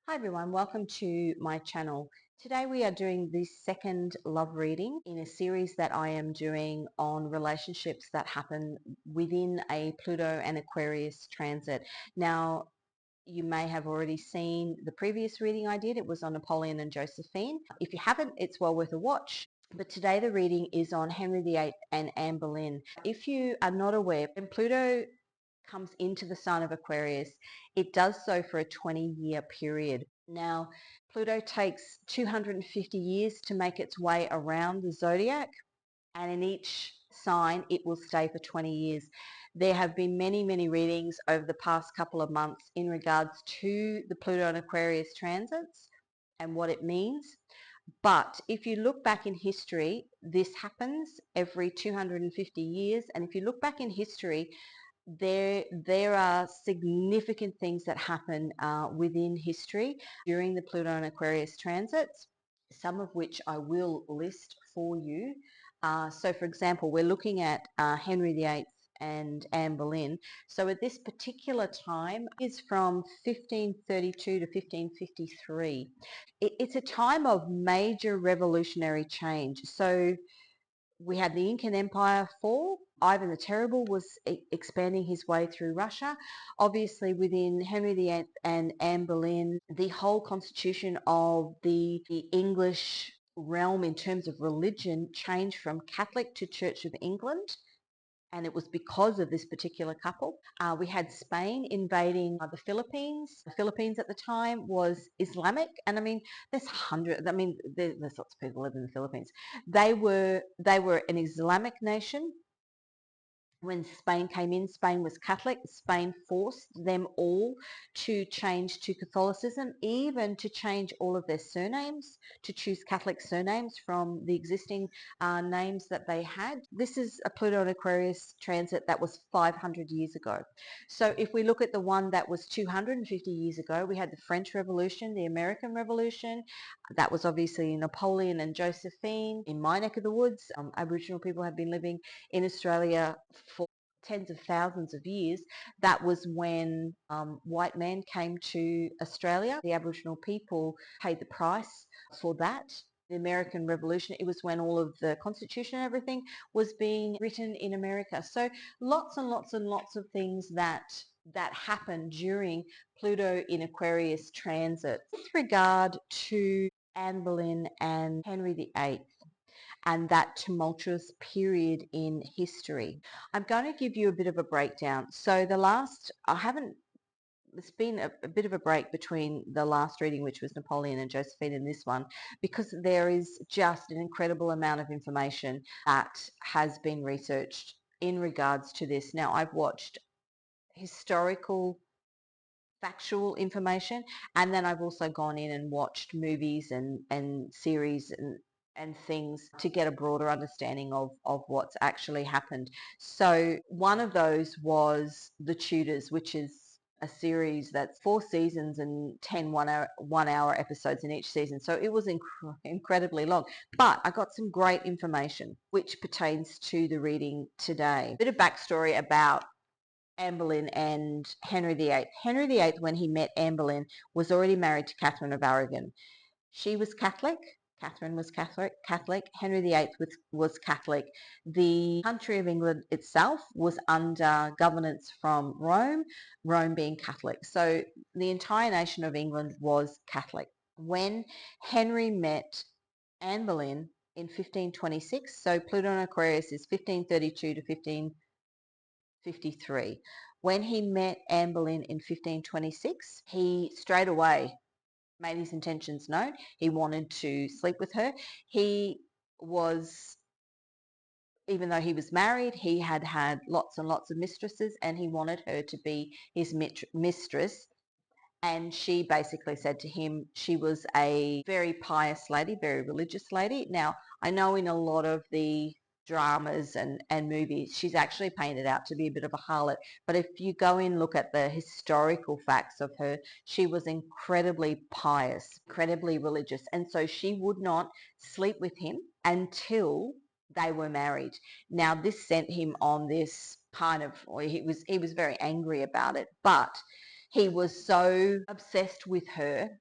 Hi everyone, welcome to my channel. Today we are doing the second love reading in a series that I am doing on relationships that happen within a Pluto and Aquarius transit. Now, you may have already seen the previous reading I did. It was on Napoleon and Josephine. If you haven't, it's well worth a watch. But today the reading is on Henry VIII and Anne Boleyn. If you are not aware, when Pluto comes into the sign of Aquarius, it does so for a 20-year period. Now, Pluto takes 250 years to make its way around the zodiac, and in each sign it will stay for 20 years. There have been many readings over the past couple of months in regards to the Pluto and Aquarius transits and what it means. But if you look back in history, this happens every 250 years. And if you look back in history, there are significant things that happen within history during the Pluto and Aquarius transits, some of which I will list for you. So for example, we're looking at Henry VIII and Anne Boleyn. So at this particular time is from 1532 to 1553. It's a time of major revolutionary change. So we had the Incan Empire fall. Ivan the Terrible was expanding his way through Russia. Obviously, within Henry VIII and Anne Boleyn, the whole constitution of the English realm in terms of religion changed from Catholic to Church of England. And it was because of this particular couple. We had Spain invading the Philippines. The Philippines at the time was Islamic, and I mean, there's hundreds. I mean, there's lots of people live in the Philippines. They were an Islamic nation. When Spain came in, Spain was Catholic. Spain forced them all to change to Catholicism, even to change all of their surnames, to choose Catholic surnames from the existing names that they had. This is a Pluto and Aquarius transit that was 500 years ago. So if we look at the one that was 250 years ago, we had the French Revolution, the American Revolution. That was obviously Napoleon and Josephine. In my neck of the woods, Aboriginal people have been living in Australia for tens of thousands of years. That was when white men came to Australia. The Aboriginal people paid the price for that. The American Revolution, it was when all of the Constitution and everything was being written in America. So lots and lots and lots of things that happened during Pluto in Aquarius transit. With regard to Anne Boleyn and Henry VIII, and that tumultuous period in history. I'm going to give you a bit of a breakdown. So it's been a bit of a break between the last reading, which was Napoleon and Josephine, and this one, because there is just an incredible amount of information that has been researched in regards to this. Now, I've watched historical factual information, and then I've also gone in and watched movies and series and things to get a broader understanding of what's actually happened. So one of those was The Tudors, which is a series that's 4 seasons and 10 one hour episodes in each season. So it was incredibly long. But I got some great information which pertains to the reading today. A bit of backstory about Anne Boleyn and Henry VIII. Henry VIII, when he met Anne Boleyn, was already married to Catherine of Aragon. She was Catholic. Catherine was Catholic. Henry VIII was Catholic. The country of England itself was under governance from Rome, Rome being Catholic. So the entire nation of England was Catholic. When Henry met Anne Boleyn in 1526, so Pluto and Aquarius is 1532 to 1553. When he met Anne Boleyn in 1526, he straight away made his intentions known. He wanted to sleep with her. He was, even though he was married, he had had lots and lots of mistresses, and he wanted her to be his mistress. And she basically said to him, she was a very pious lady, very religious lady. Now, I know in a lot of the dramas and movies, she's actually painted out to be a bit of a harlot. But if you go and look at the historical facts of her, she was incredibly pious, incredibly religious. And so she would not sleep with him until they were married. Now, this sent him on this kind of, he was very angry about it, but he was so obsessed with her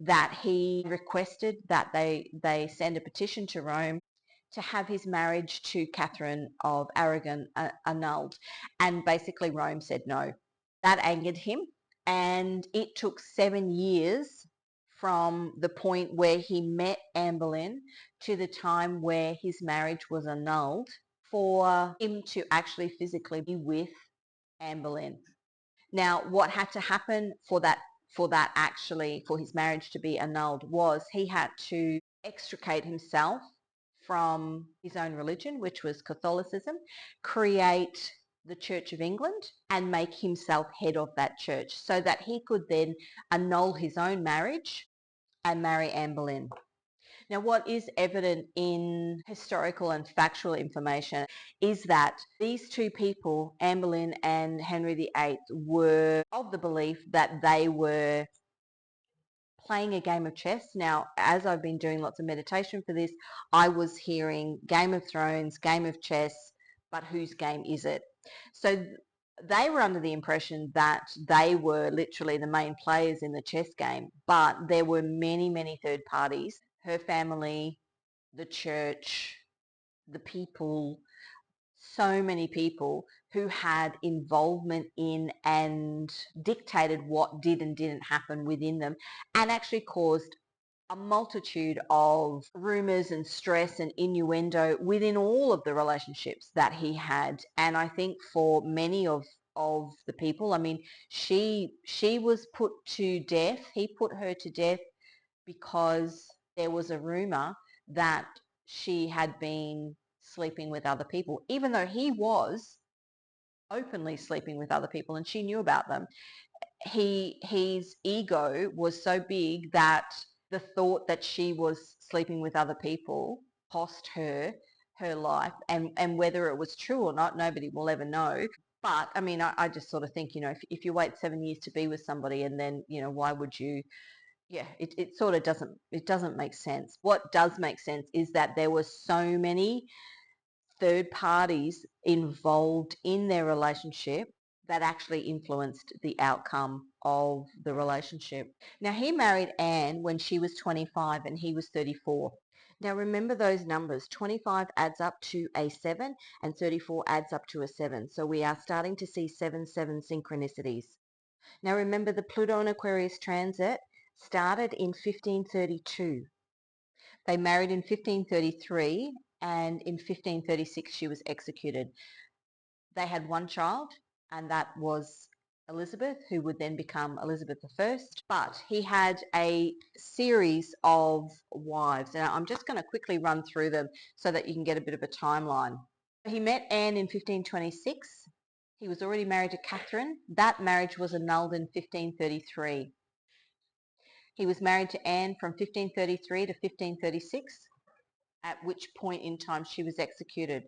that he requested that they send a petition to Rome to have his marriage to Catherine of Aragon annulled. And basically Rome said no. That angered him, and it took 7 years from the point where he met Anne Boleyn to the time where his marriage was annulled for him to actually physically be with Anne Boleyn. Now, what had to happen for his marriage to be annulled was he had to extricate himself from his own religion, which was Catholicism, create the Church of England and make himself head of that church so that he could then annul his own marriage and marry Anne Boleyn. Now, what is evident in historical and factual information is that these two people, Anne Boleyn and Henry VIII, were of the belief that they were playing a game of chess. Now, as I've been doing lots of meditation for this, I was hearing Game of Thrones, game of chess, but whose game is it? So they were under the impression that they were literally the main players in the chess game, but there were many, many third parties, her family, the church, the people, so many people who had involvement in and dictated what did and didn't happen within them, and actually caused a multitude of rumors and stress and innuendo within all of the relationships that he had. And I think for many of the people, I mean, she was put to death. He put her to death because there was a rumor that she had been sleeping with other people, even though he was openly sleeping with other people and she knew about them. His ego was so big that the thought that she was sleeping with other people cost her her life, and whether it was true or not, nobody will ever know. But I mean, I just sort of think, if you wait 7 years to be with somebody, and then, why would you? Yeah, it sort of doesn't make sense. What does make sense is that there were so many third parties involved in their relationship that actually influenced the outcome of the relationship. Now, he married Anne when she was 25 and he was 34. Now, remember those numbers. 25 adds up to a 7 and 34 adds up to a 7. So we are starting to see 7-7 synchronicities. Now, remember the Pluto and Aquarius transit started in 1532. They married in 1533, and in 1536 she was executed. They had one child, and that was Elizabeth, who would then become Elizabeth I. But he had a series of wives. Now, I'm just going to quickly run through them so that you can get a bit of a timeline. He met Anne in 1526. He was already married to Catherine. That marriage was annulled in 1533. He was married to Anne from 1533 to 1536, at which point in time she was executed.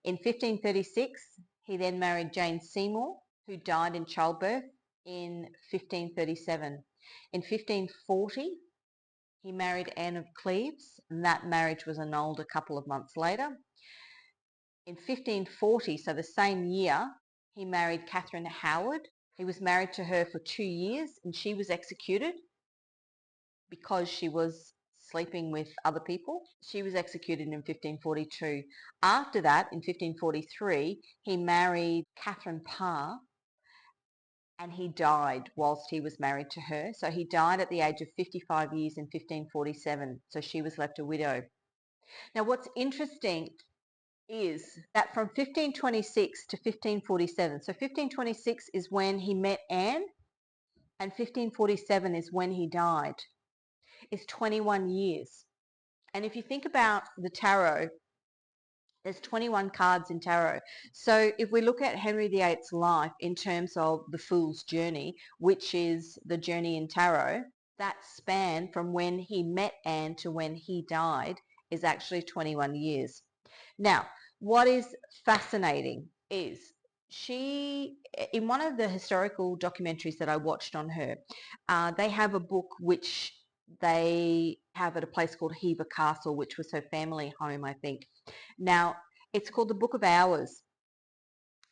In 1536, he then married Jane Seymour, who died in childbirth in 1537. In 1540, he married Anne of Cleves, and that marriage was annulled a couple of months later. In 1540, so the same year, he married Catherine Howard. He was married to her for 2 years, and she was executed because she was sleeping with other people. She was executed in 1542. After that, in 1543, he married Catherine Parr, and he died whilst he was married to her. So he died at the age of 55 years in 1547. So she was left a widow. Now, what's interesting is that from 1526 to 1547, so 1526 is when he met Anne, and 1547 is when he died, is 21 years. And if you think about the tarot, there's 21 cards in tarot. So if we look at Henry VIII's life in terms of the Fool's Journey, which is the journey in tarot, that span from when he met Anne to when he died is actually 21 years. Now, what is fascinating is she, in one of the historical documentaries that I watched on her, they have a book which they have at a place called Hever Castle, which was her family home, I think. Now, it's called the Book of Hours.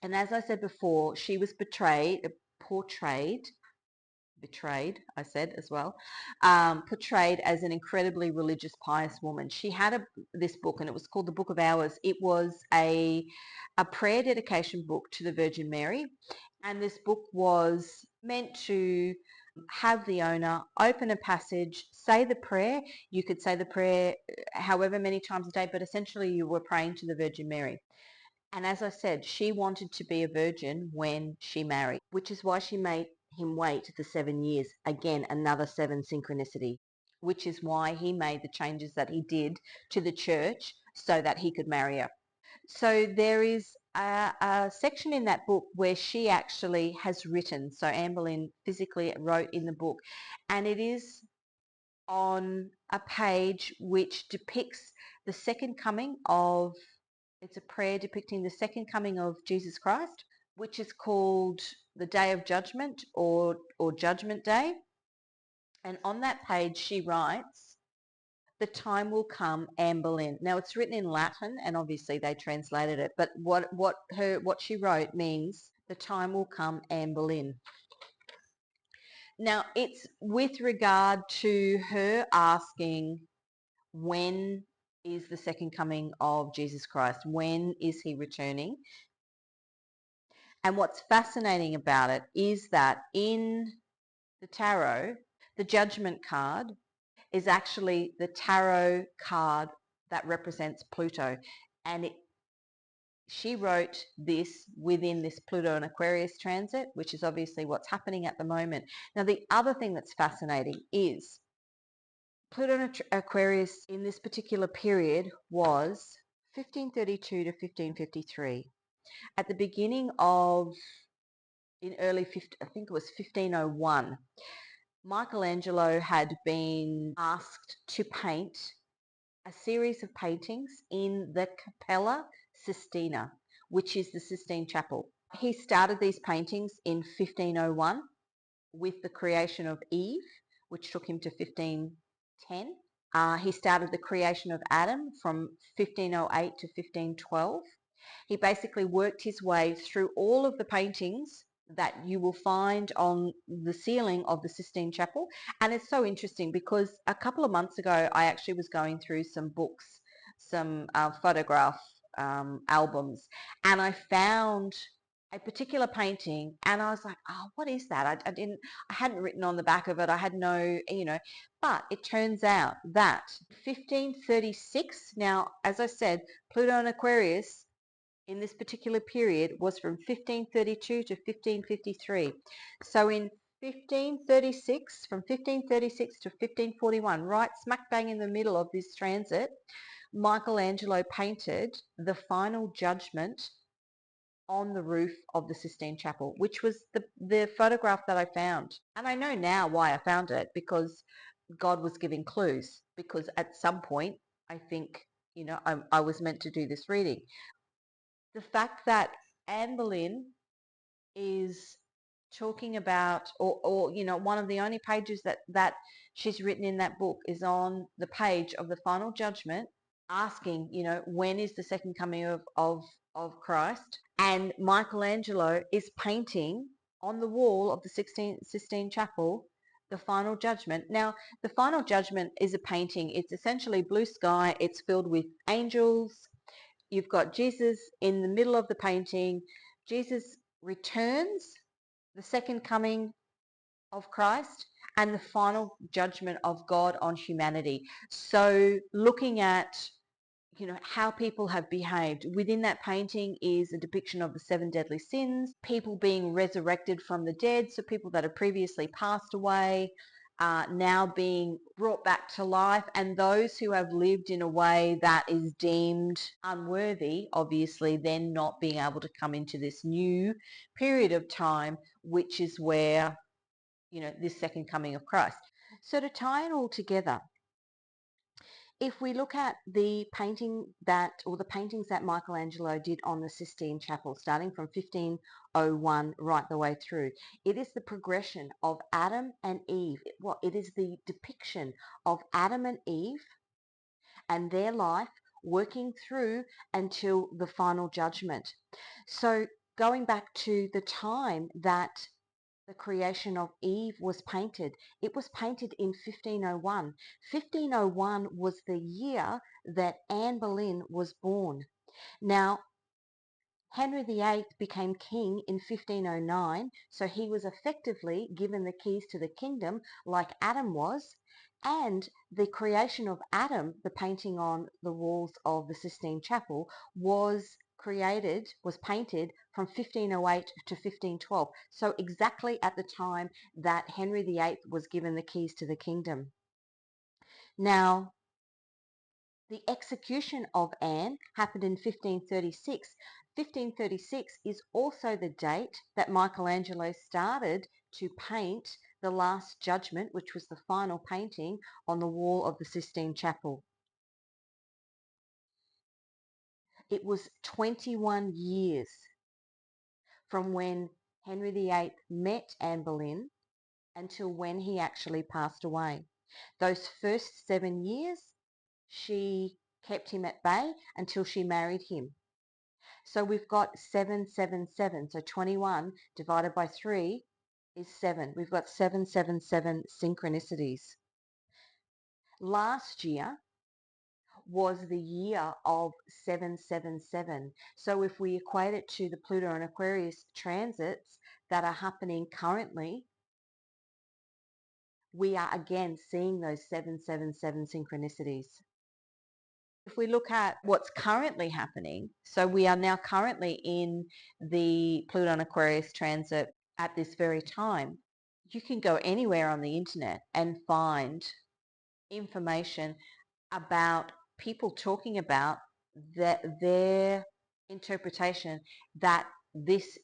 And as I said before, she was portrayed betrayed, I said as well, portrayed as an incredibly religious, pious woman. She had this book, and it was called the Book of Hours. It was a prayer dedication book to the Virgin Mary, and this book was meant to have the owner open a passage, say the prayer. You could say the prayer however many times a day, but essentially you were praying to the Virgin Mary. And as I said, she wanted to be a virgin when she married, which is why she made him wait the 7 years. Again, another 7 synchronicity, which is why he made the changes that he did to the church so that he could marry her. So there is a section in that book where she actually has written, so Anne Boleyn physically wrote in the book, and it is on a page which depicts the second coming of, it's a prayer depicting the second coming of Jesus Christ, which is called the Day of Judgment or Judgment Day. And on that page she writes, "The time will come, Anne Boleyn." Now it's written in Latin, and obviously they translated it, but what she wrote means, "The time will come, Anne Boleyn." Now it's with regard to her asking, when is the second coming of Jesus Christ? When is he returning? And what's fascinating about it is that in the tarot, the Judgment card is actually the tarot card that represents Pluto. And she wrote this within this Pluto and Aquarius transit, which is obviously what's happening at the moment. Now, the other thing that's fascinating is Pluto and Aquarius in this particular period was 1532 to 1553. At the beginning of, in early, I think it was 1501, Michelangelo had been asked to paint a series of paintings in the Capella Sistina, which is the Sistine Chapel. He started these paintings in 1501 with the creation of Eve, which took him to 1510. He started the creation of Adam from 1508 to 1512. He basically worked his way through all of the paintings that you will find on the ceiling of the Sistine Chapel. And it's so interesting because a couple of months ago, I actually was going through some books, some photograph albums, and I found a particular painting, and I was like, oh, what is that? I hadn't written on the back of it. I had no, but it turns out that 1536, now, as I said, Pluto and Aquarius in this particular period was from 1532 to 1553. So in 1536, from 1536 to 1541, right smack bang in the middle of this transit, Michelangelo painted the Final Judgment on the roof of the Sistine Chapel, which was the photograph that I found. And I know now why I found it, because God was giving clues, because at some point, I think, I was meant to do this reading. The fact that Anne Boleyn is talking about, or one of the only pages that she's written in that book is on the page of the Final Judgment, asking, when is the second coming of Christ? And Michelangelo is painting on the wall of the Sistine Chapel the Final Judgment. Now, the Final Judgment is a painting. It's essentially blue sky. It's filled with angels. You've got Jesus in the middle of the painting. Jesus returns, the second coming of Christ, and the final judgment of God on humanity. So looking at how people have behaved. Within that painting is a depiction of the 7 deadly sins, people being resurrected from the dead, so people that have previously passed away now being brought back to life, and those who have lived in a way that is deemed unworthy, obviously then not being able to come into this new period of time, which is where, this second coming of Christ. So to tie it all together, if we look at the paintings that Michelangelo did on the Sistine Chapel, starting from 1501 right the way through, it is the progression of Adam and Eve. It is the depiction of Adam and Eve and their life working through until the final judgment. So going back to the time that the creation of Eve was painted. It was painted in 1501. 1501 was the year that Anne Boleyn was born. Now, Henry VIII became king in 1509, so he was effectively given the keys to the kingdom like Adam was, and the creation of Adam, the painting on the walls of the Sistine Chapel, was painted from 1508 to 1512, so exactly at the time that Henry VIII was given the keys to the kingdom. Now, the execution of Anne happened in 1536. 1536 is also the date that Michelangelo started to paint the Last Judgement, which was the final painting on the wall of the Sistine Chapel. It was 21 years from when Henry VIII met Anne Boleyn until when he actually passed away. Those first 7 years, she kept him at bay until she married him. So we've got 777. So 21 divided by 3 is 7. We've got 777 synchronicities. Last year was the year of 777. So if we equate it to the Pluto and Aquarius transits that are happening currently, we are again seeing those 777 synchronicities. If we look at what's currently happening, so we are now currently in the Pluto and Aquarius transit at this very time. You can go anywhere on the internet and find information about people talking about their interpretation that this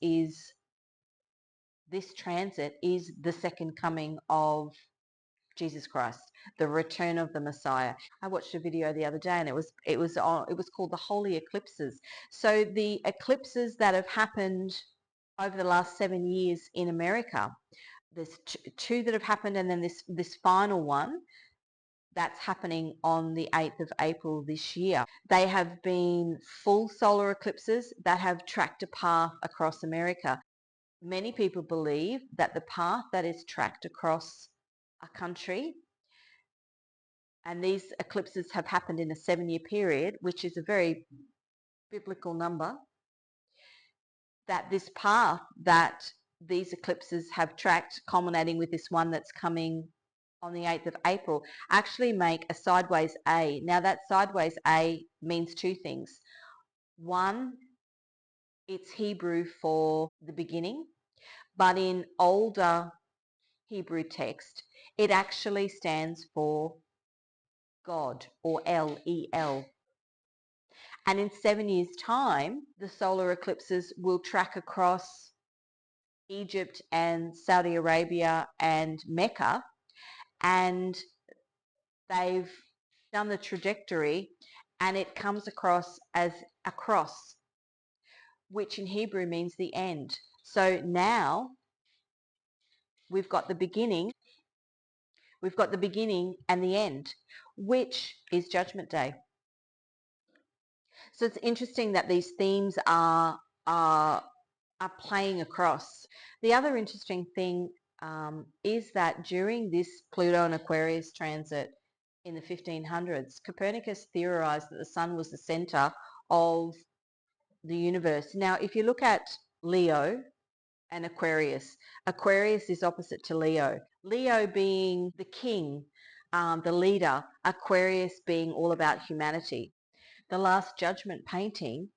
transit is the second coming of Jesus Christ, the return of the Messiah. I watched a video the other day, and it was called the Holy Eclipses. So the eclipses that have happened over the last 7 years in America, there's two that have happened, and then this final one that's happening on the 8th of April this year. They have been full solar eclipses that have tracked a path across America. Many people believe that the path that is tracked across a country, and these eclipses have happened in a 7-year period, which is a very biblical number, that this path that these eclipses have tracked, culminating with this one that's coming on the 8th of April, actually make a sideways A. Now that sideways A means two things. One, it's Hebrew for the beginning, but in older Hebrew text, it actually stands for God, or L-E-L. And in 7 years' time, the solar eclipses will track across Egypt and Saudi Arabia and Mecca, and they've done the trajectory, and it comes across as a cross, which in Hebrew means the end. So now we've got the beginning and the end, which is Judgment Day. So it's interesting that these themes are playing across. The other interesting thing is that during this Pluto and Aquarius transit in the 1500s, Copernicus theorized that the sun was the center of the universe. Now, if you look at Leo and Aquarius, Aquarius is opposite to Leo. Leo being the king, the leader, Aquarius being all about humanity. The Last Judgment painting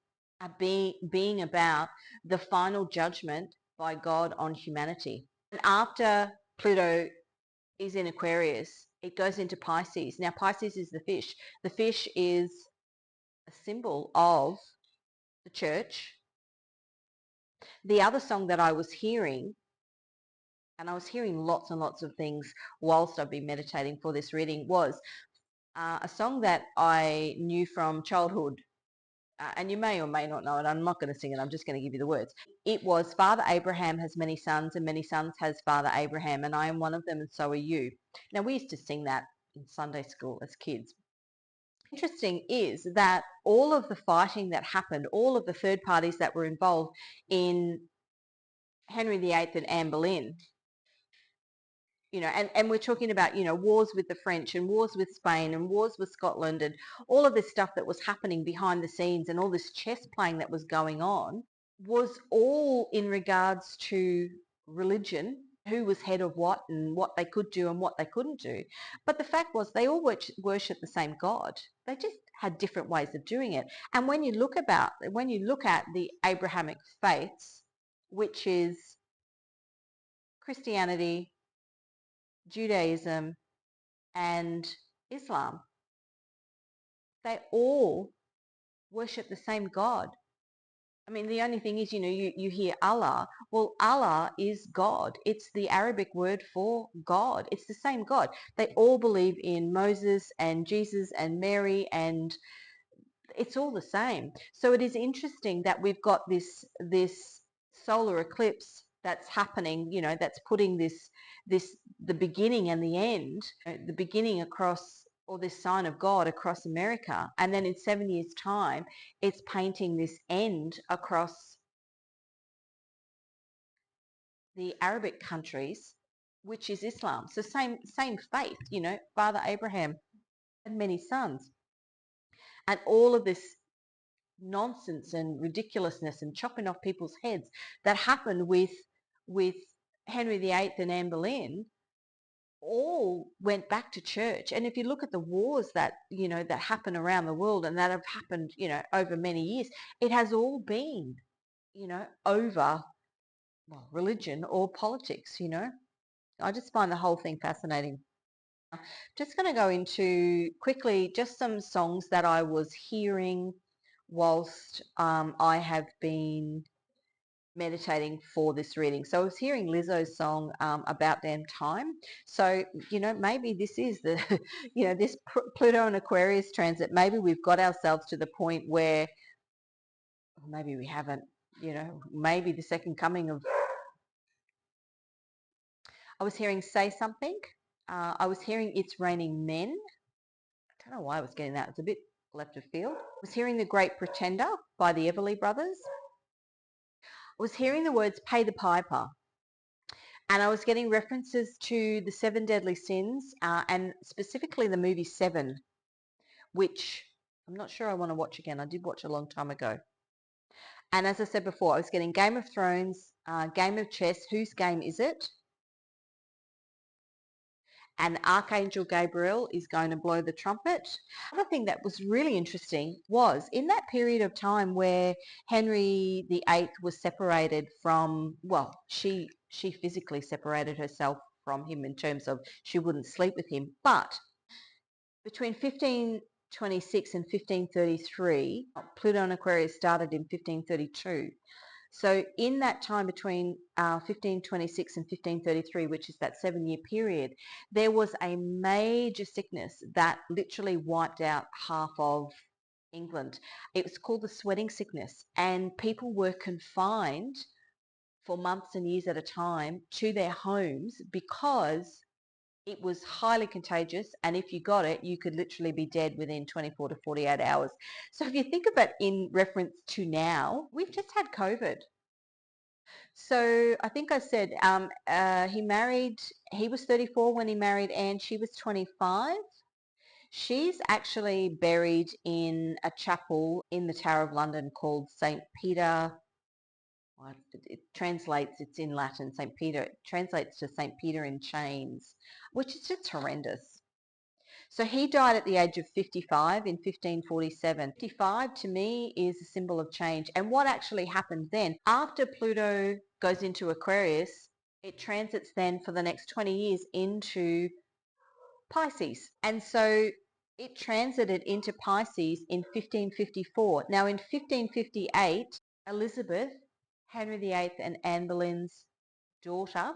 being about the final judgment by God on humanity. And after Pluto is in Aquarius, it goes into Pisces. Now Pisces is the fish. The fish is a symbol of the church. The other song that I was hearing, and I was hearing lots and lots of things whilst I've been meditating for this reading, was a song that I knew from childhood. And you may or may not know it. I'm not going to sing it. I'm just going to give you the words. It was, Father Abraham has many sons, and many sons has Father Abraham, and I am one of them, and so are you. Now, we used to sing that in Sunday school as kids. Interesting is that all of the fighting that happened, all of the third parties that were involved in Henry VIII and Anne Boleyn, and we're talking about, wars with the French and wars with Spain and wars with Scotland and all of this stuff that was happening behind the scenes and all this chess playing that was going on was all in regards to religion, who was head of what and what they could do and what they couldn't do. But the fact was they all worship the same God. They just had different ways of doing it. And when you look at the Abrahamic faiths, which is Christianity, Judaism, and Islam, they all worship the same God. I mean, the only thing is, you hear Allah. Well, Allah is God. It's the Arabic word for God. It's the same God. They all believe in Moses and Jesus and Mary, and it's all the same. So it is interesting that we've got this solar eclipse that's happening, that's putting this the beginning and the end, the beginning across, or this sign of God across America, and then in 7 years' time, it's painting this end across the Arabic countries, which is Islam. So same faith, Father Abraham had many sons, and all of this nonsense and ridiculousness and chopping off people's heads that happened with Henry VIII and Anne Boleyn all went back to church. And if you look at the wars that that happen around the world and that have happened over many years, it has all been over, well, religion or politics. I just find the whole thing fascinating. Just going to go into quickly just some songs that I was hearing whilst I have been meditating for this reading. So I was hearing Lizzo's song, About Damn Time. So, maybe this is the, this Pluto and Aquarius transit, maybe we've got ourselves to the point where, or maybe we haven't, maybe the second coming of, I was hearing Say Something. I was hearing It's Raining Men. I don't know why I was getting that. It's a bit left of field. I was hearing The Great Pretender by the Everly Brothers. I was hearing the words Pay the Piper. And I was getting references to the Seven Deadly Sins, and specifically the movie Seven, which I'm not sure I want to watch again. I did watch a long time ago. And as I said before, I was getting Game of Thrones, Game of Chess, Whose Game Is It? And Archangel Gabriel is going to blow the trumpet. Another thing that was really interesting was in that period of time where Henry VIII was separated from, well, she physically separated herself from him in terms of she wouldn't sleep with him. But between 1526 and 1533, Pluto and Aquarius started in 1532. So in that time between 1526 and 1533, which is that 7-year period, there was a major sickness that literally wiped out half of England. It was called the sweating sickness, and people were confined for months and years at a time to their homes because it was highly contagious, and if you got it, you could literally be dead within 24 to 48 hours. So if you think about in reference to now, we've just had COVID. So I think I said he was 34 when he married Anne. She was 25. She's actually buried in a chapel in the Tower of London called St. Peter. Well, it translates, it's in Latin, St. Peter. It translates to St. Peter in Chains, which is just horrendous. So he died at the age of 55 in 1547. 55 to me is a symbol of change. And what actually happened then, after Pluto goes into Aquarius, it transits then for the next 20 years into Pisces. And so it transited into Pisces in 1554. Now in 1558, Elizabeth, Henry VIII and Anne Boleyn's daughter,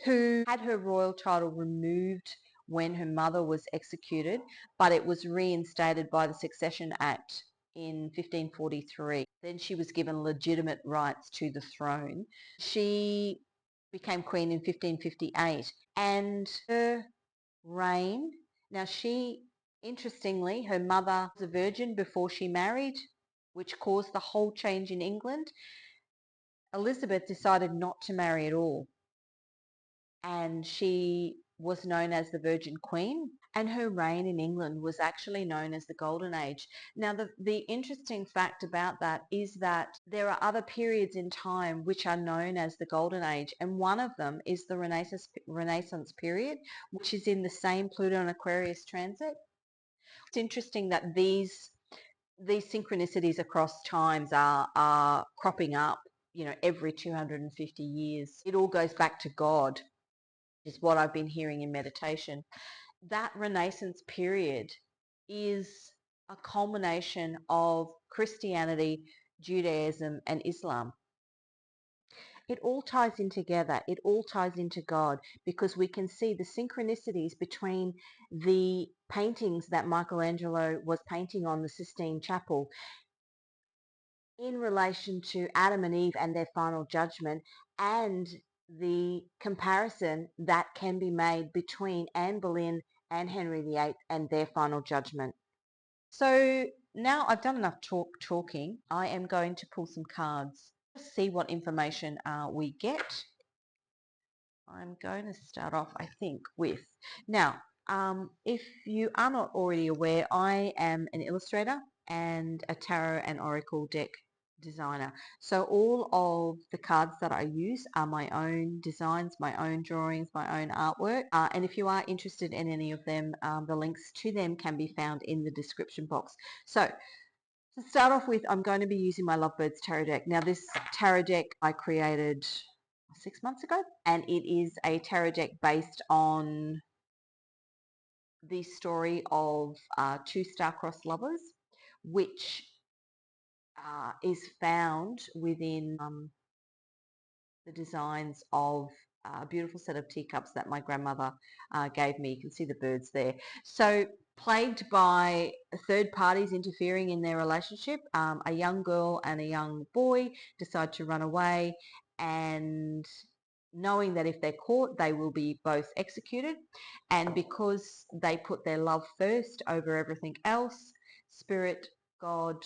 who had her royal title removed when her mother was executed, but it was reinstated by the Succession Act in 1543. Then she was given legitimate rights to the throne. She became queen in 1558, and her reign, now interestingly, her mother was a virgin before she married, which caused the whole change in England. Elizabeth decided not to marry at all, and she was known as the Virgin Queen, and her reign in England was actually known as the Golden Age. Now, the interesting fact about that is that there are other periods in time which are known as the Golden Age, and one of them is the Renaissance period, which is in the same Pluto and Aquarius transit. It's interesting that these synchronicities across times are cropping up, every 250 years. It all goes back to God, is what I've been hearing in meditation. That Renaissance period is a culmination of Christianity, Judaism, and Islam. It all ties in together. It all ties into God, because we can see the synchronicities between the paintings that Michelangelo was painting on the Sistine Chapel in relation to Adam and Eve and their final judgment, and the comparison that can be made between Anne Boleyn and Henry VIII and their final judgment. So now I've done enough talking. I am going to pull some cards. Let's see what information we get. I'm going to start off, I think, with... Now, if you are not already aware, I am an illustrator and a tarot and oracle deck designer. So all of the cards that I use are my own designs, my own drawings, my own artwork. And if you are interested in any of them, the links to them can be found in the description box. So to start off with, I'm going to be using my Lovebirds tarot deck. Now, this tarot deck I created 6 months ago, and it is a tarot deck based on the story of two star-crossed lovers, which is found within the designs of a beautiful set of teacups that my grandmother gave me. You can see the birds there. So, plagued by third parties interfering in their relationship, a young girl and a young boy decide to run away, and knowing that if they're caught, they will be both executed. And because they put their love first over everything else, Spirit, God,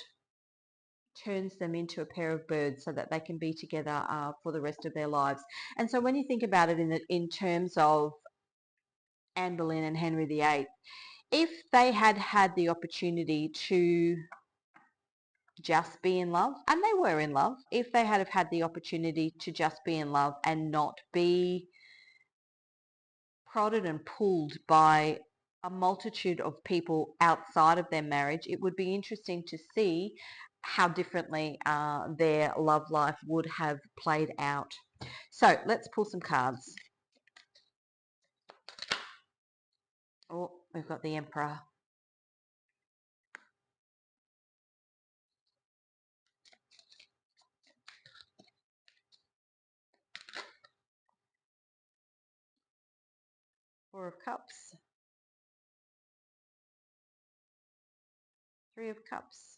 turns them into a pair of birds so that they can be together for the rest of their lives. And so when you think about it in terms of Anne Boleyn and Henry VIII, if they had had the opportunity to just be in love, and they were in love, if they had have had the opportunity to just be in love and not be prodded and pulled by a multitude of people outside of their marriage, it would be interesting to see how differently their love life would have played out. So let's pull some cards. Oh, we've got the Emperor. Four of Cups. Three of Cups.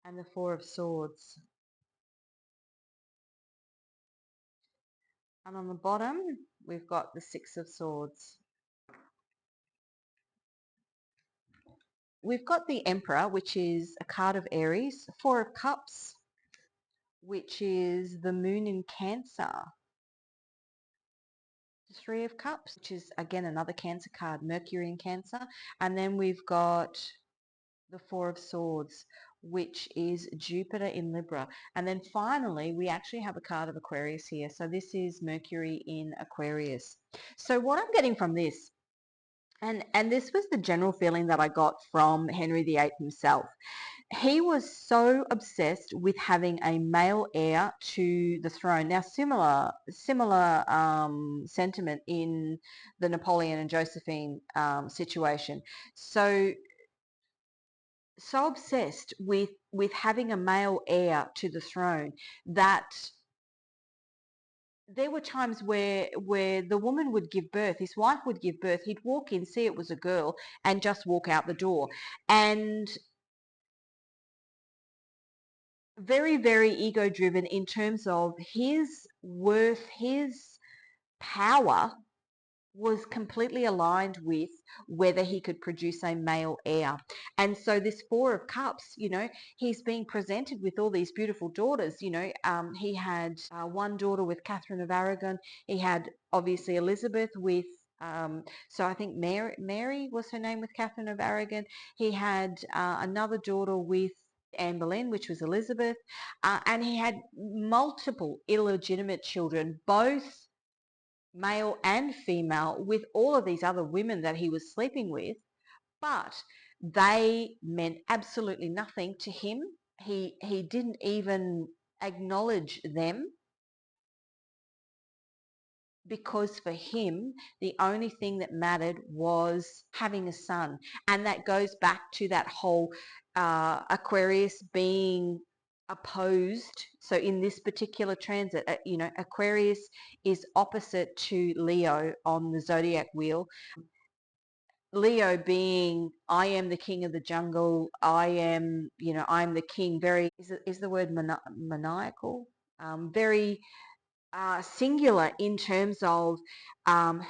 And the Four of Swords. And on the bottom, we've got the Six of Swords. We've got the Emperor, which is a card of Aries. Four of Cups, which is the Moon in Cancer. The Three of Cups, which is again another Cancer card, Mercury in Cancer. And then we've got the Four of Swords, which is Jupiter in Libra. And then finally, we actually have a card of Aquarius here. So this is Mercury in Aquarius. So what I'm getting from this, and this was the general feeling that I got from Henry VIII himself. He was so obsessed with having a male heir to the throne. Now, similar sentiment in the Napoleon and Josephine situation. So obsessed with having a male heir to the throne that there were times where the woman would give birth, his wife would give birth, he'd walk in, see it was a girl, and just walk out the door. And very, very ego driven in terms of his worth, his power was completely aligned with whether he could produce a male heir. And so this Four of Cups, he's being presented with all these beautiful daughters. He had one daughter with Catherine of Aragon. He had obviously Elizabeth with, so I think Mary was her name with Catherine of Aragon. He had another daughter with Anne Boleyn, which was Elizabeth. And he had multiple illegitimate children, both male and female, with all of these other women that he was sleeping with, but they meant absolutely nothing to him. He didn't even acknowledge them, because for him the only thing that mattered was having a son. And that goes back to that whole Aquarius being opposed. So in this particular transit, Aquarius is opposite to Leo on the zodiac wheel. Leo being, I am the king of the jungle, I'm the king, very, is the word maniacal, very singular in terms of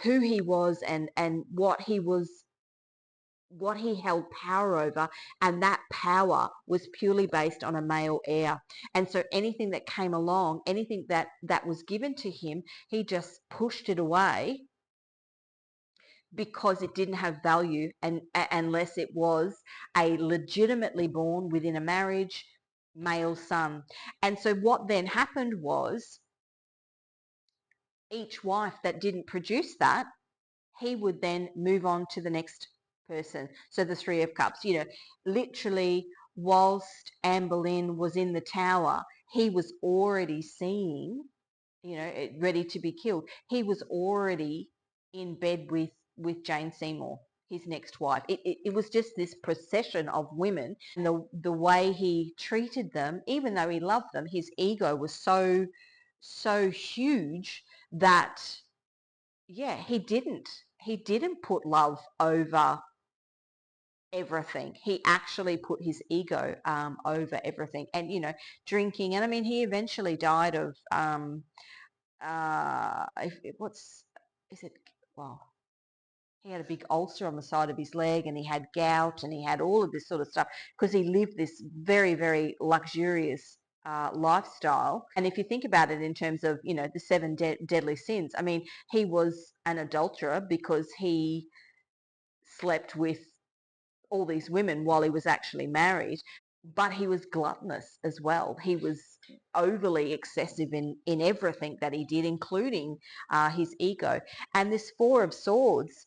who he was, and what he held power over, and that power was purely based on a male heir. And so anything that came along, anything that was given to him, he just pushed it away, because it didn't have value, and unless it was a legitimately born within a marriage male son. And so what then happened was, each wife that didn't produce that, he would then move on to the next person. So the Three of Cups, literally, whilst Anne Boleyn was in the tower, he was already seeing, ready to be killed. He was already in bed with Jane Seymour, his next wife. It was just this procession of women, and the way he treated them, even though he loved them, his ego was so huge that, yeah, he didn't put love over everything. He actually put his ego over everything. And drinking, and I mean, he eventually died of what's is it well he had a big ulcer on the side of his leg, and he had gout, and he had all of this sort of stuff, because he lived this very, very luxurious lifestyle. And if you think about it in terms of, the seven deadly sins, I mean, he was an adulterer because he slept with all these women while he was actually married. But he was gluttonous as well. He was overly excessive in everything that he did, including his ego. And this Four of Swords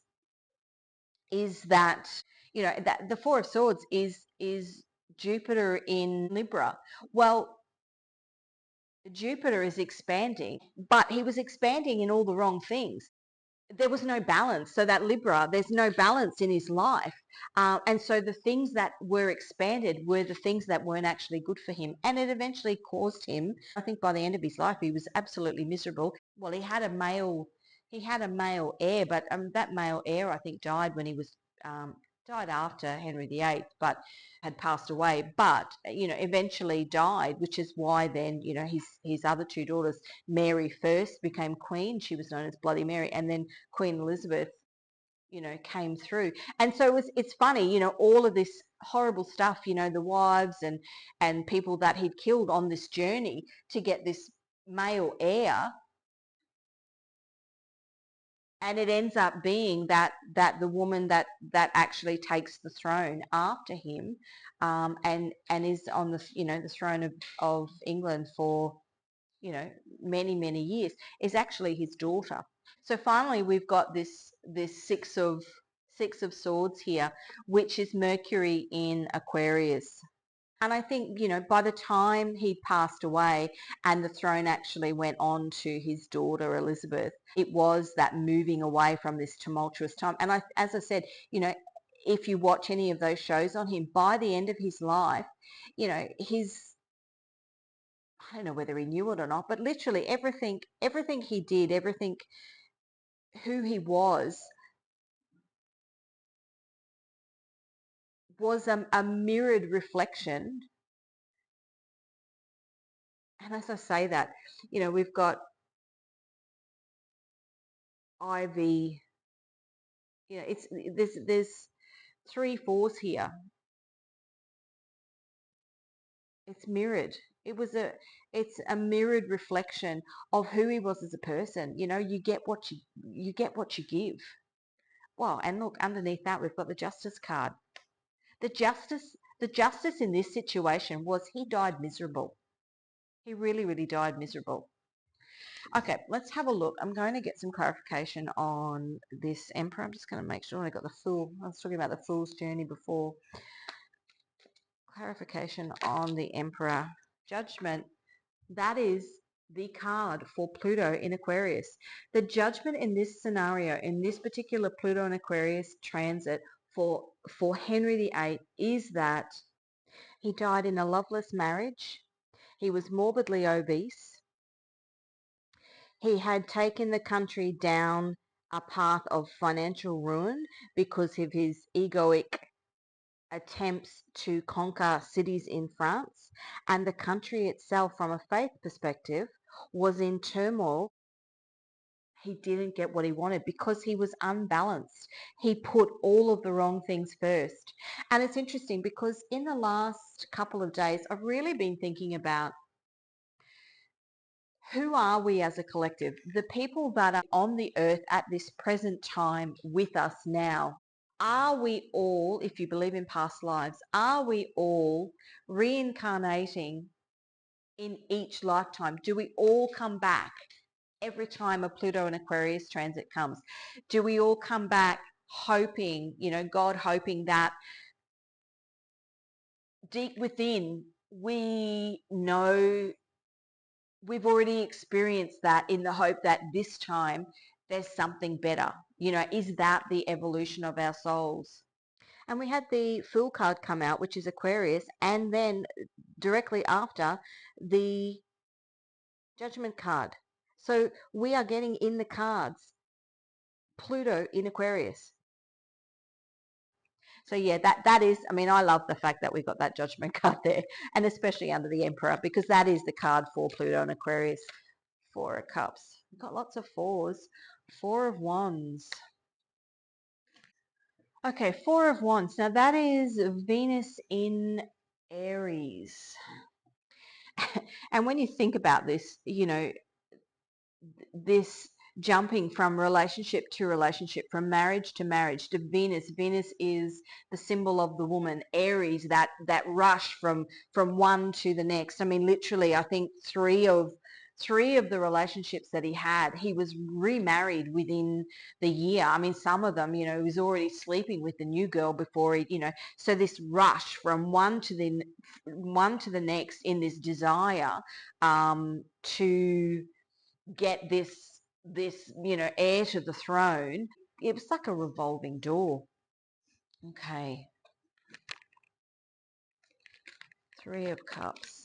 is that, that the Four of Swords is Jupiter in Libra. Well, Jupiter is expanding, but he was expanding in all the wrong things. There was no balance. So that Libra, there's no balance in his life. And so the things that were expanded were the things that weren't actually good for him. And it eventually caused him, I think by the end of his life, he was absolutely miserable. Well, he had a male heir, but that male heir, I think, died when he was, died after Henry VIII, but had passed away, but, eventually died, which is why then, his other two daughters, Mary first became queen. She was known as Bloody Mary, and then Queen Elizabeth, came through. And so it's funny, all of this horrible stuff, the wives and people that he'd killed on this journey to get this male heir, and it ends up being that the woman that actually takes the throne after him, and is on the throne of England for, many years, is actually his daughter. So finally we've got this six of swords here, which is Mercury in Aquarius. And I think, by the time he passed away and the throne actually went on to his daughter Elizabeth, it was that moving away from this tumultuous time. And as I said, if you watch any of those shows on him, by the end of his life, I don't know whether he knew it or not, but literally everything he did, everything who he was a mirrored reflection. And as I say that, we've got ivy. It's there's three fours here. It's mirrored. It's a mirrored reflection of who he was as a person. You get what you give. Well, and look, underneath that we've got the justice card. The justice in this situation was he died miserable. He really, really died miserable. Okay, let's have a look. I'm going to get some clarification on this emperor. I'm just going to make sure I got the fool. I was talking about the fool's journey before. Clarification on the emperor. Judgment. That is the card for Pluto in Aquarius. The judgment in this scenario, in this particular Pluto and Aquarius transit for Henry VIII is that he died in a loveless marriage. He was morbidly obese. He had taken the country down a path of financial ruin because of his egoic attempts to conquer cities in France, and the country itself, from a faith perspective, was in turmoil. He didn't get what he wanted because he was unbalanced. He put all of the wrong things first. And it's interesting because in the last couple of days, I've really been thinking about who are we as a collective? The people that are on the earth at this present time with us now. Are we all, if you believe in past lives, are we all reincarnating in each lifetime? Do we all come back every time a Pluto and Aquarius transit comes? Do we all come back hoping, God hoping that deep within we know we've already experienced that in the hope that this time there's something better? Is that the evolution of our souls? And we had the Fool card come out, which is Aquarius, and then directly after the Judgment card. So we are getting in the cards Pluto in Aquarius. So yeah, that is, I mean, I love the fact that we got that Judgment card there, and especially under the Emperor, because that is the card for Pluto and Aquarius. Four of Cups. We've got lots of fours. Four of Wands. Okay, Four of Wands. Now that is Venus in Aries. And when you think about this, this jumping from relationship to relationship, from marriage to marriage, to Venus. Venus is the symbol of the woman. Aries, that rush from one to the next. I mean, literally, I think three of the relationships that he had, he was remarried within the year. I mean, some of them, he was already sleeping with the new girl before so this rush from one to the next in this desire to get this heir to the throne. It was like a revolving door. Okay, Three of Cups.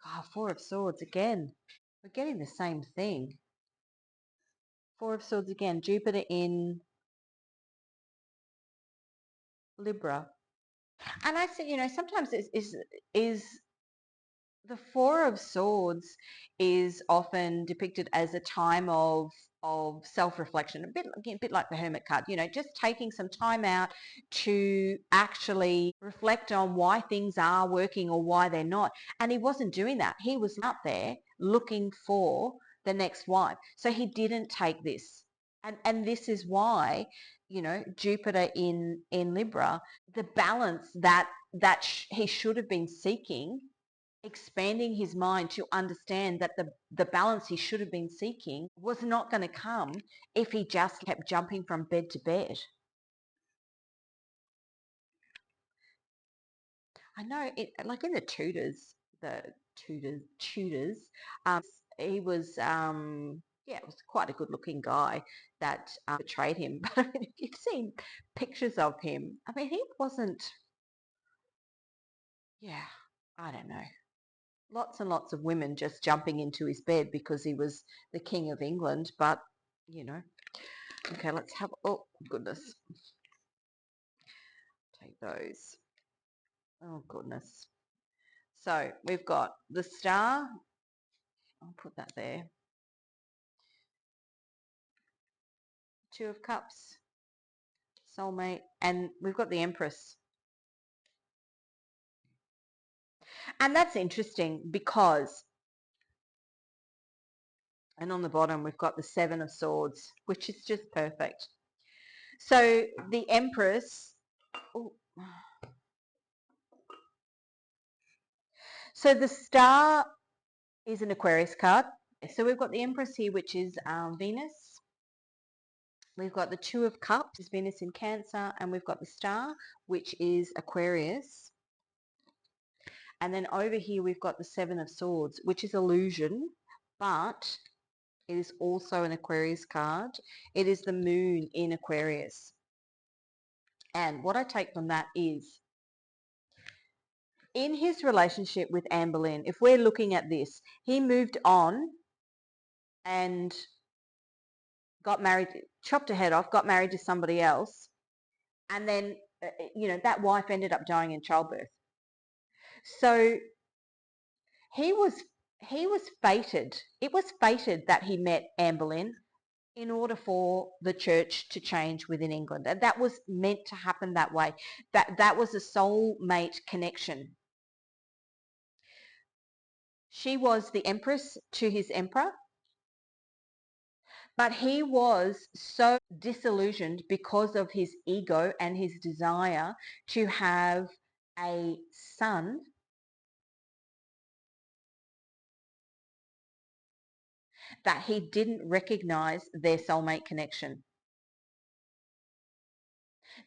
God, Four of Swords again. We're getting the same thing. Four of Swords again. Jupiter in Libra. And I said, sometimes is the Four of Swords is often depicted as a time of self-reflection, a bit like the Hermit card, just taking some time out to actually reflect on why things are working or why they're not. And he wasn't doing that. He was out there looking for the next wife. So he didn't take this. And this is why, Jupiter in Libra, the balance that he should have been seeking, expanding his mind to understand that the balance he should have been seeking was not going to come if he just kept jumping from bed to bed. I know it, like in the Tudors, he was, yeah, it was quite a good looking guy that betrayed him. But I mean, you've seen pictures of him. I mean, he wasn't, yeah, I don't know. Lots and lots of women just jumping into his bed because he was the King of England. But, you know, okay, let's have, oh, goodness, take those. Oh, goodness. So we've got the Star. I'll put that there. Two of Cups, Soulmate, and we've got the Empress. And that's interesting because, and on the bottom we've got the Seven of Swords, which is just perfect. So the Empress, oh, so the Star is an Aquarius card. So we've got the Empress here, which is Venus. We've got the Two of Cups, is Venus in Cancer, and we've got the Star, which is Aquarius. And then over here we've got the Seven of Swords, which is illusion, but it is also an Aquarius card. It is the Moon in Aquarius. And what I take from that is, in his relationship with Anne Boleyn, if we're looking at this, he moved on and got married, chopped her head off, got married to somebody else, and then, that wife ended up dying in childbirth. So he was fated. It was fated that he met Anne Boleyn in order for the church to change within England. And that was meant to happen that way. That was a soulmate connection. She was the empress to his emperor, but he was so disillusioned because of his ego and his desire to have a son that he didn't recognize their soulmate connection.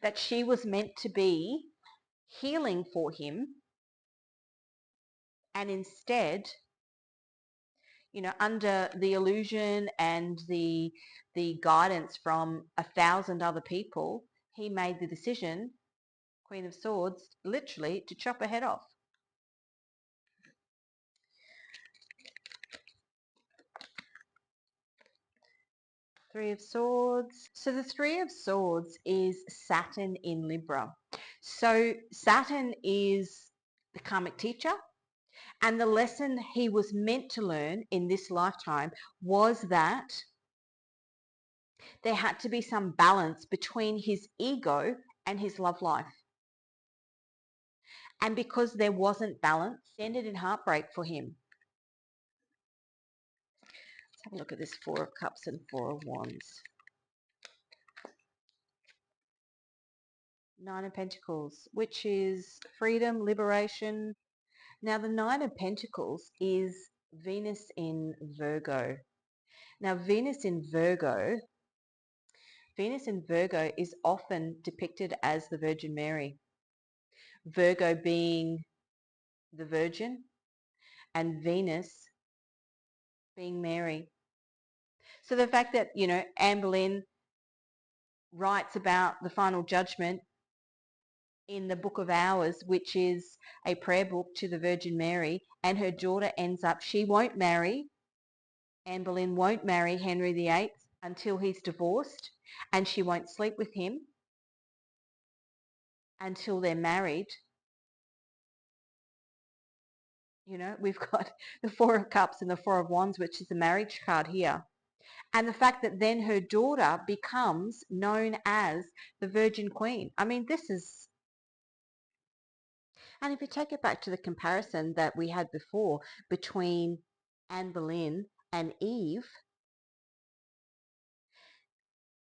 That she was meant to be healing for him, and instead, under the illusion and the guidance from 1,000 other people, he made the decision, Queen of Swords, literally to chop her head off. Three of Swords. So the Three of Swords is Saturn in Libra. So Saturn is the karmic teacher, and the lesson he was meant to learn in this lifetime was that there had to be some balance between his ego and his love life. And because there wasn't balance, it ended in heartbreak for him. Let's have a look at this Four of Cups and Four of Wands. Nine of Pentacles, which is freedom, liberation. Now the Nine of Pentacles is Venus in Virgo. Now Venus in Virgo is often depicted as the Virgin Mary. Virgo being the Virgin and Venus being Mary. So the fact that, Anne Boleyn writes about the final judgment in the Book of Hours, which is a prayer book to the Virgin Mary, and her daughter ends up, she won't marry, Anne Boleyn won't marry Henry VIII until he's divorced, and she won't sleep with him until they're married. We've got the Four of Cups and the Four of Wands, which is the marriage card here. And the fact that then her daughter becomes known as the Virgin Queen. I mean, this is... And if you take it back to the comparison that we had before between Anne Boleyn and Eve,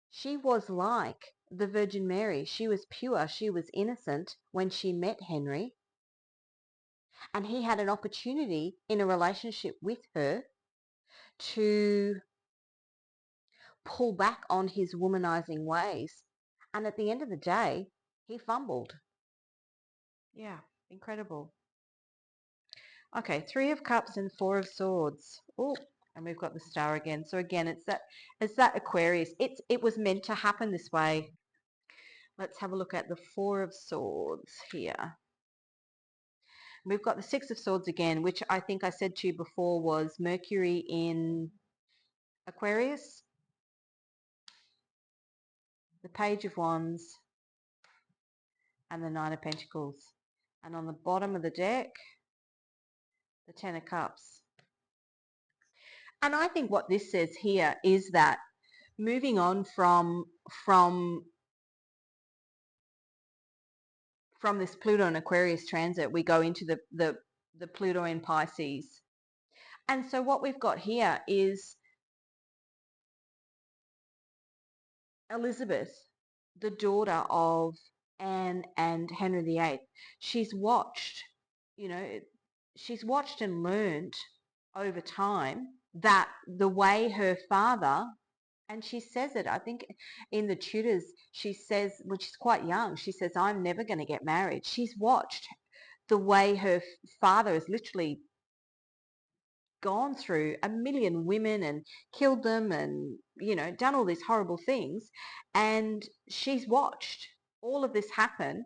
she was like the Virgin Mary. She was pure, she was innocent when she met Henry. And he had an opportunity in a relationship with her to pull back on his womanizing ways. And at the end of the day, he fumbled. Yeah, incredible. Okay, Three of Cups and Four of Swords. Oh, and we've got the Star again. So again, it's that Aquarius. It was meant to happen this way. Let's have a look at the Four of Swords here. We've got the Six of Swords again, which I think I said to you before was Mercury in Aquarius. The Page of Wands and the Nine of Pentacles. And on the bottom of the deck, the Ten of Cups. And I think what this says here is that moving on from this Pluto and Aquarius transit, we go into the Pluto in Pisces. And so what we've got here is Elizabeth, the daughter of Anne and Henry VIII. She's watched, you know, she's watched and learned over time that the way her father, and she says it, I think in the Tudors, she says, which is quite young, she says, I'm never going to get married. She's watched the way her father has literally gone through a million women and killed them and, done all these horrible things. And she's watched all of this happen.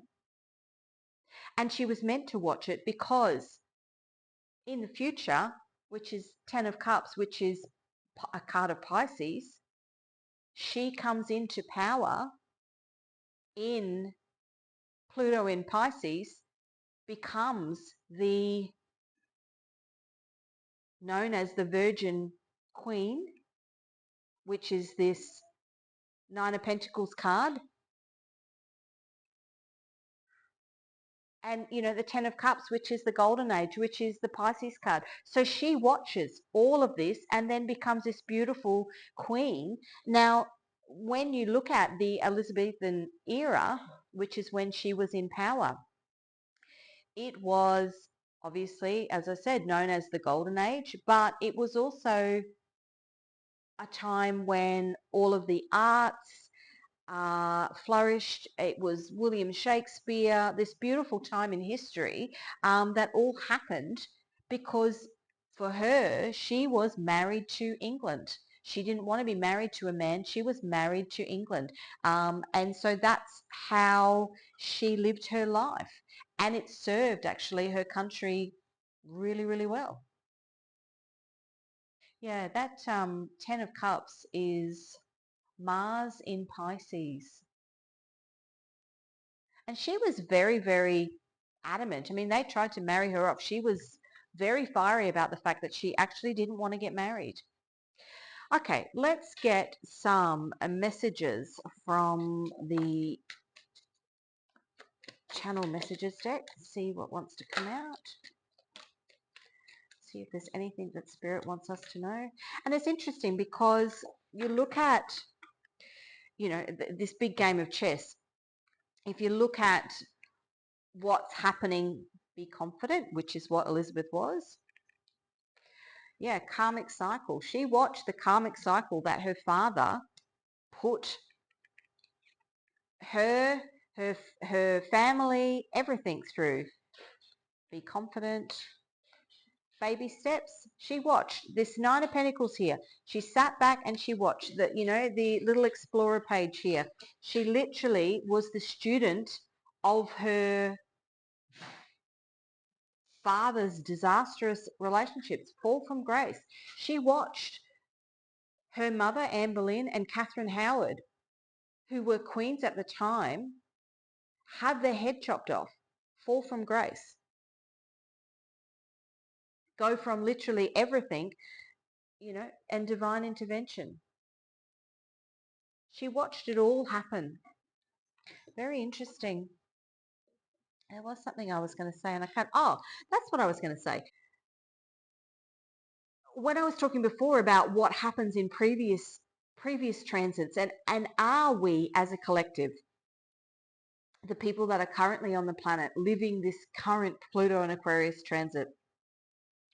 And she was meant to watch it because in the future, which is Ten of Cups, which is a card of Pisces, she comes into power in Pluto in Pisces, becomes known as the Virgin Queen, which is this Nine of Pentacles card. And, the Ten of Cups, which is the Golden Age, which is the Pisces card. So she watches all of this and then becomes this beautiful queen. Now, when you look at the Elizabethan era, which is when she was in power, it was obviously, as I said, known as the Golden Age, but it was also a time when all of the arts flourished. It was William Shakespeare, this beautiful time in history that all happened because for her, she was married to England. She didn't want to be married to a man. She was married to England. And so that's how she lived her life. And it served actually her country really, really well. Yeah, that Ten of Cups is Mars in Pisces. And she was very, very adamant. I mean, they tried to marry her off. She was very fiery about the fact that she actually didn't want to get married. Okay, let's get some messages from the channel messages deck. See what wants to come out. See if there's anything that Spirit wants us to know. And it's interesting because you look at, this big game of chess. If you look at what's happening, be confident, which is what Elizabeth was. Yeah, karmic cycle. She watched the karmic cycle that her father put her, her family, everything through. Be confident. Baby steps. She watched this Nine of Pentacles here. She sat back and she watched the little explorer page here. She literally was the student of her father's disastrous relationships, fall from grace. She watched her mother, Anne Boleyn, and Catherine Howard, who were queens at the time, have their head chopped off, fall from grace, go from literally everything, and divine intervention. She watched it all happen. Very interesting. There was something I was going to say and I can't. Oh, that's what I was going to say. When I was talking before about what happens in previous transits, and are we as a collective, the people that are currently on the planet living this current Pluto and Aquarius transit,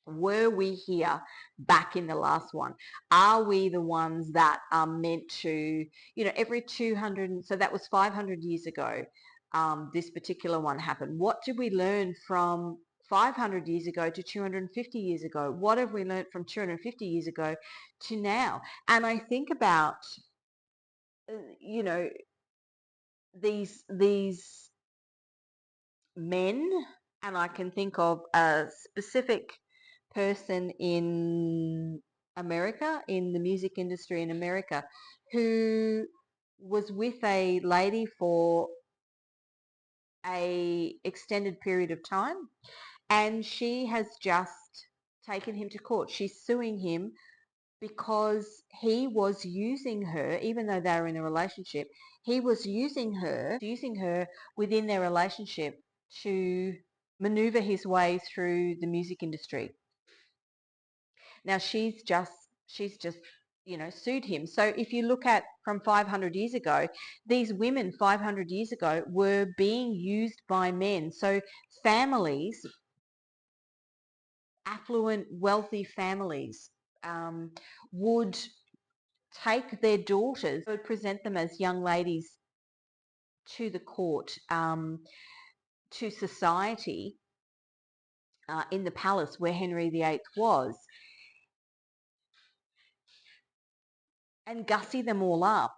were we here back in the last one? Are we the ones that are meant to, every 200, so that was 500 years ago, this particular one happened. What did we learn from 500 years ago to 250 years ago? What have we learned from 250 years ago to now? And I think about, these men, and I can think of a specific person in America, in the music industry in America, who was with a lady for a extended period of time, and she has just taken him to court. She's suing him because he was using her, even though they were in a relationship, he was using her within their relationship to maneuver his way through the music industry. Now she's just, sued him. So if you look at from 500 years ago, these women 500 years ago were being used by men. So families, affluent, wealthy families, would take their daughters, would present them as young ladies to the court, to society, in the palace where Henry VIII was, and gussy them all up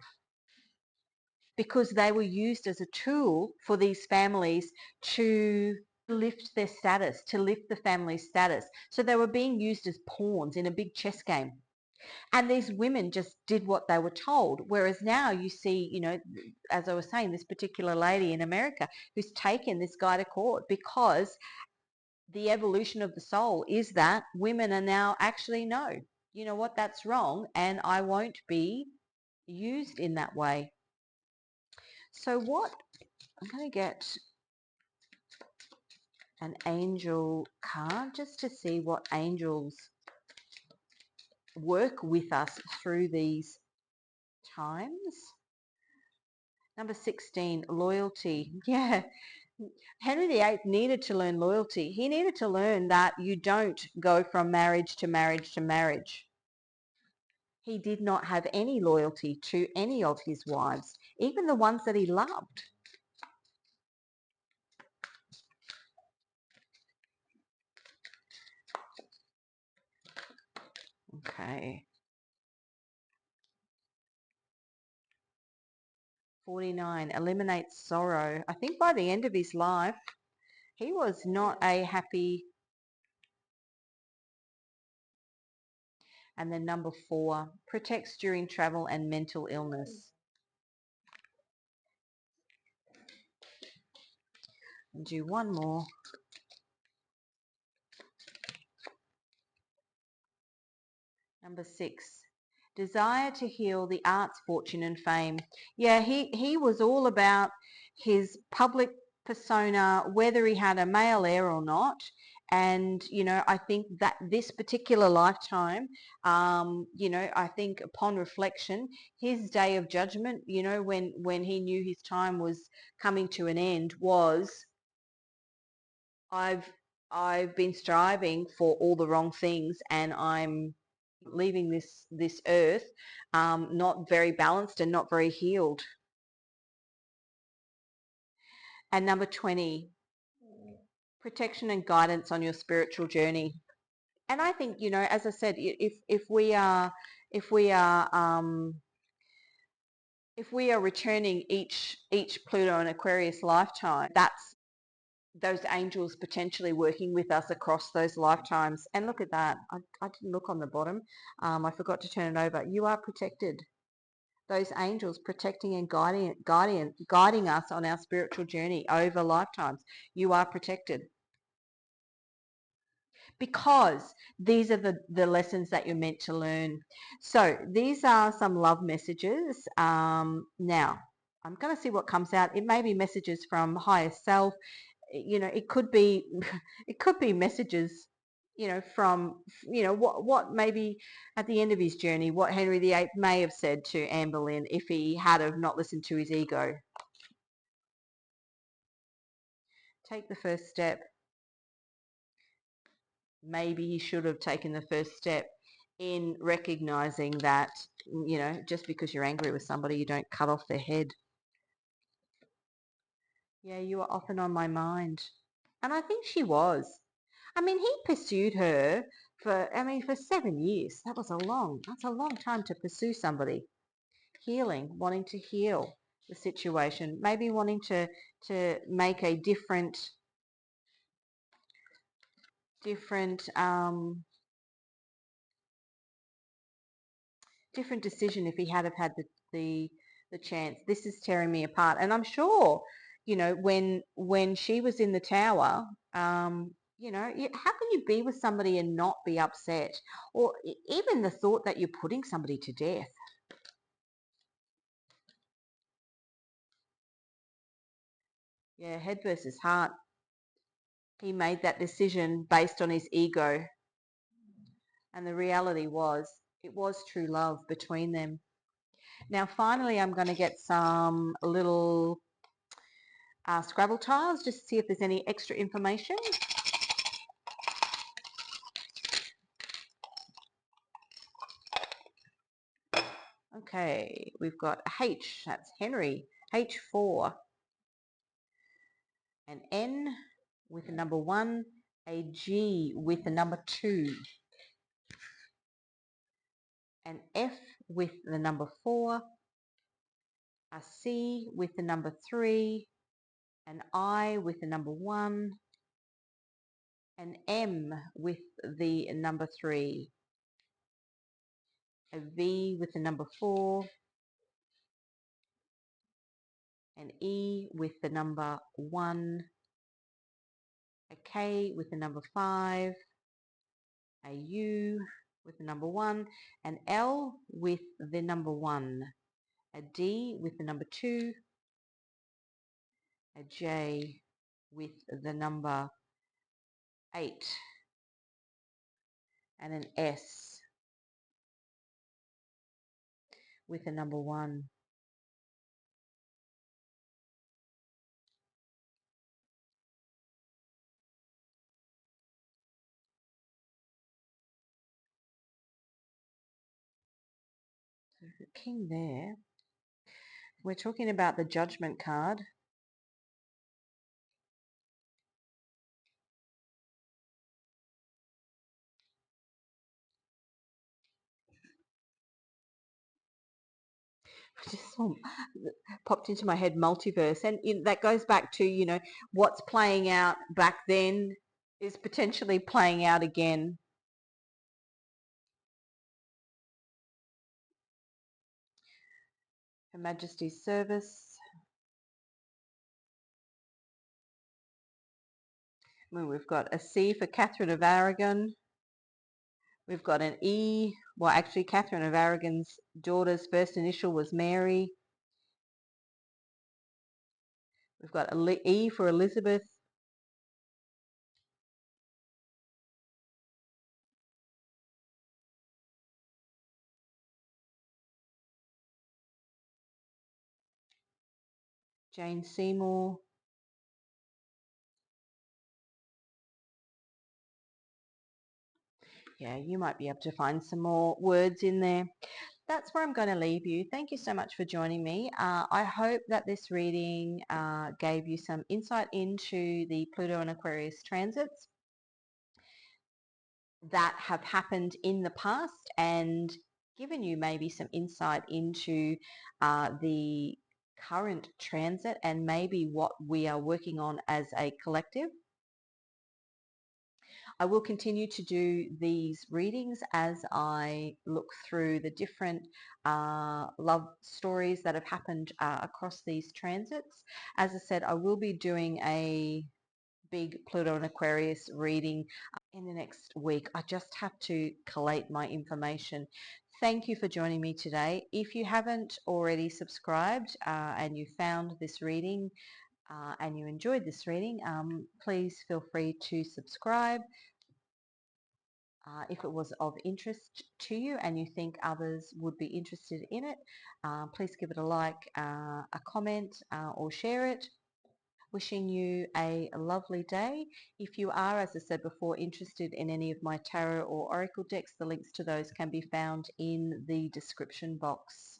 because they were used as a tool for these families to lift their status, to lift the family's status. So they were being used as pawns in a big chess game. And these women just did what they were told. Whereas now you see, as I was saying, this particular lady in America who's taken this guy to court because the evolution of the soul is that women are now actually, no, you know what, that's wrong, and I won't be used in that way. So what, I'm going to get an angel card just to see what angels work with us through these times. Number 16, loyalty. Yeah, Henry VIII needed to learn loyalty. He needed to learn that you don't go from marriage to marriage to marriage. He did not have any loyalty to any of his wives, even the ones that he loved. Okay. 49, eliminates sorrow. I think by the end of his life, he was not a happy. And then number 4, protects during travel and mental illness. And do one more. Number 6, desire to heal the arts, fortune and fame. Yeah, he was all about his public persona, whether he had a male heir or not. And, I think that this particular lifetime, I think upon reflection, his day of judgment, when he knew his time was coming to an end, was, I've been striving for all the wrong things, and I'm leaving this earth not very balanced and not very healed. And number 20, protection and guidance on your spiritual journey. And I think, as I said, if we are returning each Pluto and Aquarius lifetime, that's those angels potentially working with us across those lifetimes. And look at that. I didn't look on the bottom. I forgot to turn it over. You are protected. Those angels protecting and guiding us on our spiritual journey over lifetimes. You are protected. Because these are the lessons that you're meant to learn. So these are some love messages. Now, I'm going to see what comes out. It may be messages from higher self. It could be messages, from, what maybe at the end of his journey, what Henry VIII may have said to Anne Boleyn if he had have not listened to his ego. Take the first step. Maybe he should have taken the first step in recognizing that, just because you're angry with somebody, you don't cut off their head. Yeah, you are often on my mind. And I think she was. I mean, he pursued her for 7 years. That's a long time to pursue somebody. Healing, wanting to heal the situation, maybe wanting to make a different decision if he had have had the chance. This is tearing me apart, and I'm sure, when she was in the tower, You know, how can you be with somebody and not be upset? Or even the thought that you're putting somebody to death. Yeah, head versus heart. He made that decision based on his ego. And the reality was, it was true love between them. Now, finally, I'm going to get some little Scrabble tiles just to see if there's any extra information. Okay, we've got a H, that's Henry, H4. An N with the number 1, a G with the number 2, an F with the number 4, a C with the number 3, an I with the number 1, an M with the number 3, a V with the number 4, an E with the number 1, a K with the number 5, a U with the number 1, an L with the number 1, a D with the number 2, a J with the number 8, and an S with the number 1. So the king there. We're talking about the Judgement card. I just saw, popped into my head multiverse, and that goes back to, you know, what's playing out back then is potentially playing out again. Her Majesty's service. Well, we've got a C for Catherine of Aragon. We've got an E. Well, actually, Catherine of Aragon's daughter's first initial was Mary. We've got E for Elizabeth. Jane Seymour. Yeah, you might be able to find some more words in there. That's where I'm going to leave you. Thank you so much for joining me. I hope that this reading gave you some insight into the Pluto and Aquarius transits that have happened in the past, and given you maybe some insight into the current transit and maybe what we are working on as a collective. I will continue to do these readings as I look through the different love stories that have happened across these transits. As I said, I will be doing a big Pluto and Aquarius reading in the next week. I just have to collate my information. Thank you for joining me today. If you haven't already subscribed and you found this reading and you enjoyed this reading, please feel free to subscribe. If it was of interest to you and you think others would be interested in it, please give it a like, a comment, or share it. Wishing you a lovely day. If you are, as I said before, interested in any of my tarot or oracle decks, the links to those can be found in the description box.